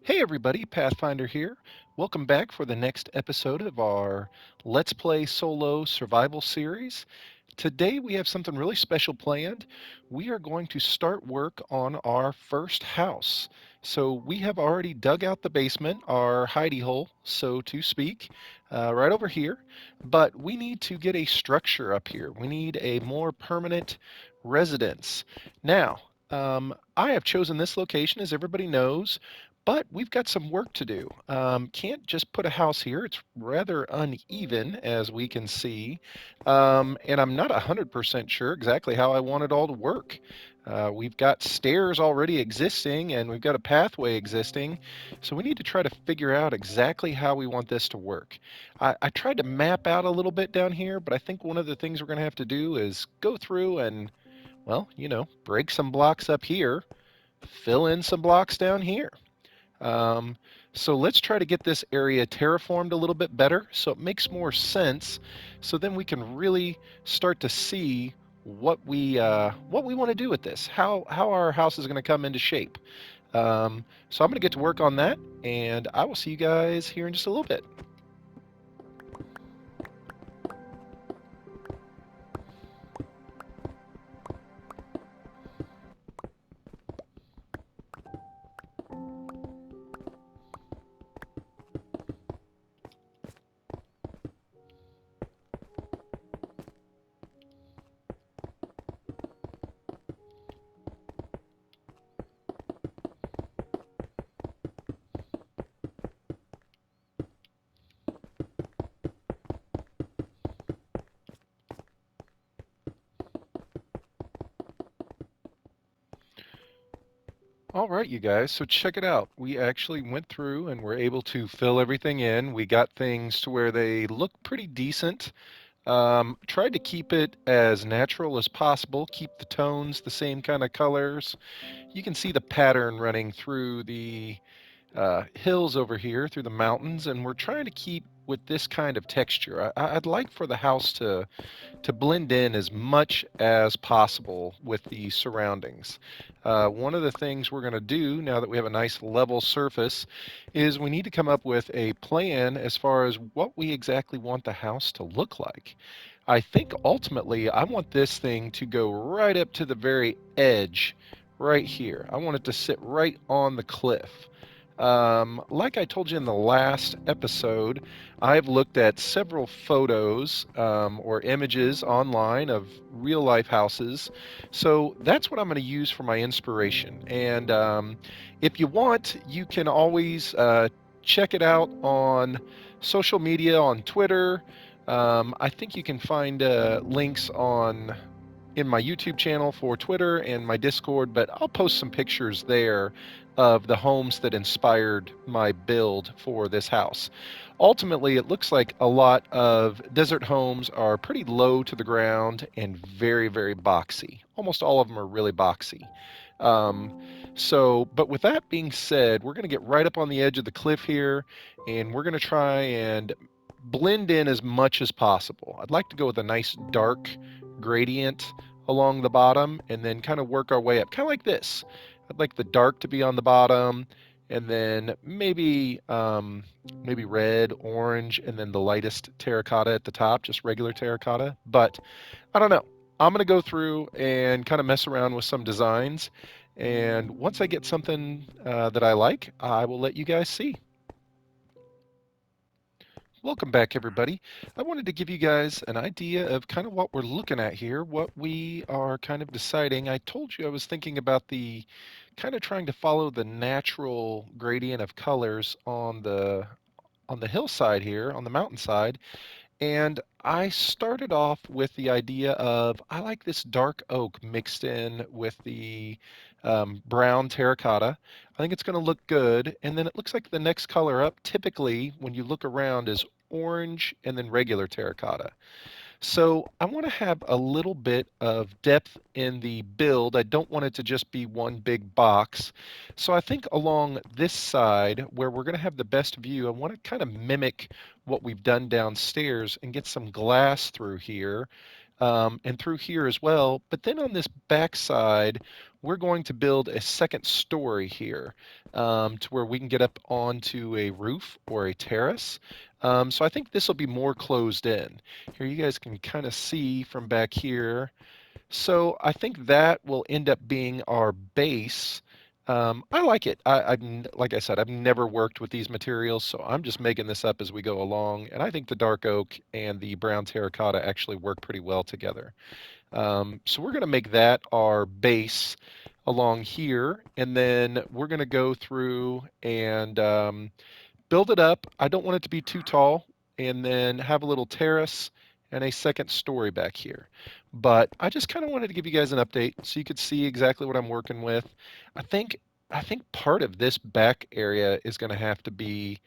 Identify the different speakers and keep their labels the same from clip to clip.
Speaker 1: Hey everybody, Pathfinder here. Welcome back for the next episode of our Let's Play Solo Survival series. Today we have something really special planned. We are going to start work on our first house. So we have already dug out the basement, our hidey hole, so to speak, right over here. But we need to get a structure up here. We need a more permanent residence. Now, I have chosen this location, as everybody knows, but we've got some work to do. Can't just put a house here. It's rather uneven, as we can see. And I'm not 100% sure exactly how I want it all to work. We've got stairs already existing, and we've got a pathway existing. So we need to try to figure out exactly how we want this to work. I tried to map out a little bit down here, but I think one of the things we're going to have to do is go through and, well, break some blocks up here, fill in some blocks down here. Um, so let's try to get this area terraformed a little bit better so it makes more sense. So then we can really start to see what we want to do with this, how our house is going to come into shape. So I'm going to get to work on that, and I will see you guys here in just a little bit. All right, you guys, so check it out. We actually went through and were able to fill everything in. We got things to where they look pretty decent. Tried to keep it as natural as possible, keep the tones the same kind of colors. You can see the pattern running through the hills over here, through the mountains, and we're trying to keep with this kind of texture. I'd like for the house to blend in as much as possible with the surroundings. One of the things we're going to do now that we have a nice level surface is we need to come up with a plan as far as what we exactly want the house to look like. I think ultimately I want this thing to go right up to the very edge right here. I want it to sit right on the cliff. Like I told you in the last episode, I've looked at several photos or images online of real life houses. So that's what I'm going to use for my inspiration. And if you want, you can always check it out on social media, on Twitter. I think you can find links on in my YouTube channel for Twitter and my Discord, but I'll post some pictures there of the homes that inspired my build for this house. Ultimately, it looks like a lot of desert homes are pretty low to the ground and very, very boxy. Almost all of them are really boxy. Um, but with that being said, we're going to get right up on the edge of the cliff here, and we're going to try and blend in as much as possible. I'd like to go with a nice dark gradient along the bottom and then kind of work our way up, kind of like this. I'd like the dark to be on the bottom, and then maybe red, orange, and then the lightest terracotta at the top, just regular terracotta. But I don't know. I'm going to go through and kind of mess around with some designs. And once I get something that I like, I will let you guys see. Welcome back, everybody. I wanted to give you guys an idea of kind of what we're looking at here, what we are kind of deciding. I told you I was thinking about the kind of trying to follow the natural gradient of colors on the hillside here, on the mountainside. And I started off with the idea of I like this dark oak mixed in with the brown terracotta. I think it's going to look good. And then it looks like the next color up, typically when you look around, is orange and then regular terracotta. So I want to have a little bit of depth in the build. I don't want it to just be one big box. So I think along this side where we're going to have the best view, I want to kind of mimic what we've done downstairs and get some glass through here. and through here as well. But then on this back side, we're going to build a second story here to where we can get up onto a roof or a terrace. So I think this will be more closed in. Here you guys can kind of see from back here. So I think that will end up being our base. I like it. Like I said, I've never worked with these materials, so I'm just making this up as we go along. And I think the dark oak and the brown terracotta actually work pretty well together. So we're going to make that our base along here, and then we're going to go through and build it up. I don't want it to be too tall, and then have a little terrace and a second story back here. But I just kind of wanted to give you guys an update so you could see exactly what I'm working with. I think I think part of this back area is going to have to be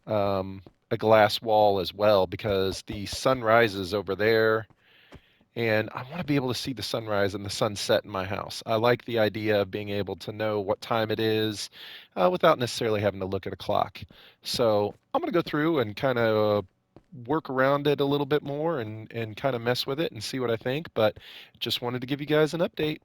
Speaker 1: a glass wall as well because the sun rises over there and I want to be able to see the sunrise and the sunset in my house. I like the idea of being able to know what time it is without necessarily having to look at a clock. So I'm going to go through and kind of work around it a little bit more and kind of mess with it and see what I think. But just wanted to give you guys an update.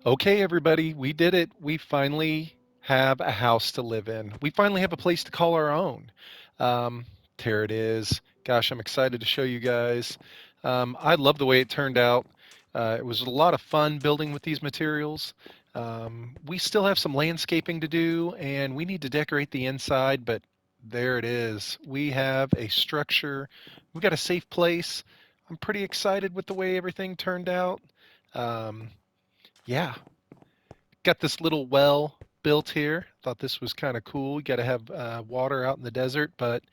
Speaker 1: Okay, everybody, we did it. We finally have a house to live in. We finally have a place to call our own. Um, there it is. Gosh, I'm excited to show you guys. I love the way it turned out. It was a lot of fun building with these materials. We still have some landscaping to do, and we need to decorate the inside, but there it is. We have a structure. We got a safe place. I'm pretty excited with the way everything turned out. Um, yeah, got this little well built here. Thought this was kind of cool. You got to have water out in the desert, but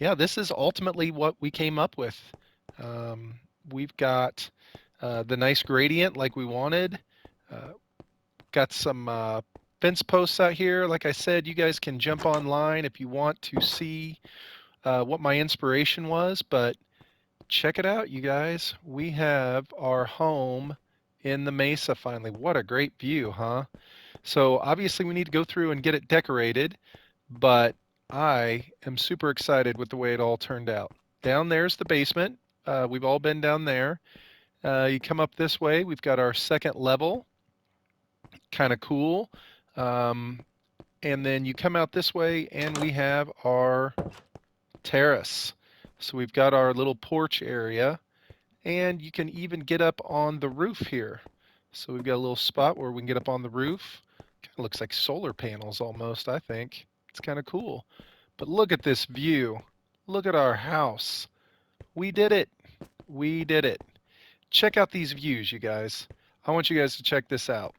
Speaker 1: yeah, this is ultimately what we came up with. Um, we've got the nice gradient like we wanted. Uh, got some fence posts out here. Like I said, you guys can jump online if you want to see what my inspiration was, but check it out, you guys. We have our home in the mesa finally. What a great view, huh? So obviously we need to go through and get it decorated, but I am super excited with the way it all turned out. Down there's the basement. We've all been down there. You come up this way, we've got our second level, kind of cool. Um, and then you come out this way and we have our terrace. So we've got our little porch area and you can even get up on the roof here. So we've got a little spot where we can get up on the roof. Kind of looks like solar panels almost, I think. It's kind of cool. But look at this view. Look at our house. We did it. We did it. Check out these views, you guys. I want you guys to check this out.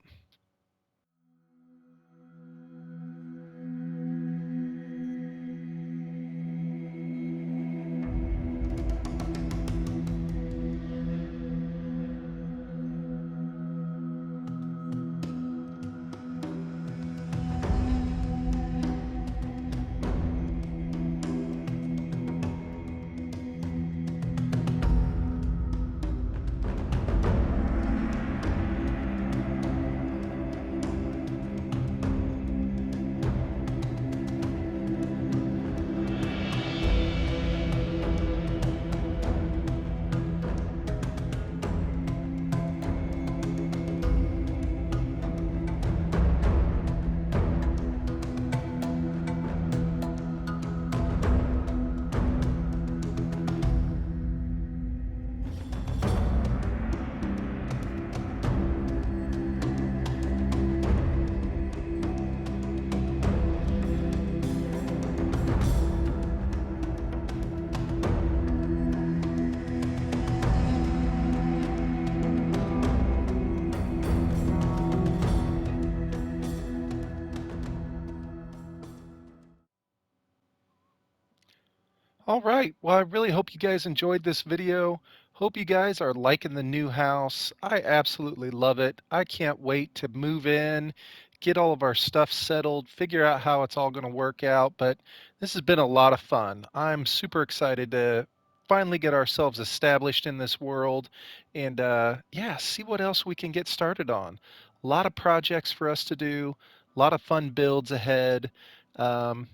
Speaker 1: All right. Well, I really hope you guys enjoyed this video. Hope you guys are liking the new house. I absolutely love it. I can't wait to move in, get all of our stuff settled, figure out how it's all going to work out. But this has been a lot of fun. I'm super excited to finally get ourselves established in this world and, yeah, see what else we can get started on. A lot of projects for us to do, a lot of fun builds ahead. Um,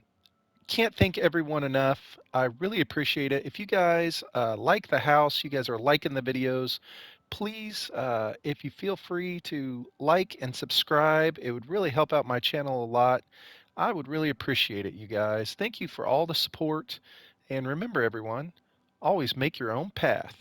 Speaker 1: can't thank everyone enough. I really appreciate it. If you guys like the house, you guys are liking the videos, please, if you feel free to like and subscribe, it would really help out my channel a lot. I would really appreciate it, you guys. Thank you for all the support. And remember, everyone, always make your own path.